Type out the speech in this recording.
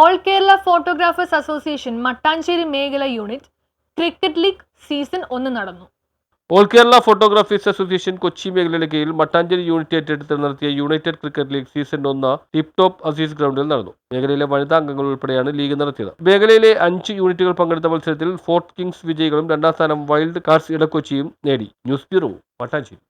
All Kerala photographers association Mattancherry മേഖല unit cricket league season 1 നടന്നു. All Kerala photographers association Kochi മേഖലയുടെ കീഴിൽ മട്ടാഞ്ചേരി യൂണിറ്റ് ഏറ്റെടുത്ത് നടത്തിയ united cricket league season 1 tip top Azeez ഗ്രൗണ്ടിൽ നടന്നു. മേഖലയിലെ വനിതാ അംഗങ്ങൾ ഉൾപ്പെടെയാണ് ലീഗ് നടത്തിയത്. മേഖലയിലെ 5 യൂണിറ്റുകൾ പങ്കെടുത്ത മത്സരത്തിൽ ഫോർട്ട് കിങ്സ് വിജയികളും 2ാം സ്ഥാനം വൈൽഡ് കാർഡ്സ് ഇടക്കൊച്ചിയും നേടി. News bureau, Mattancherry.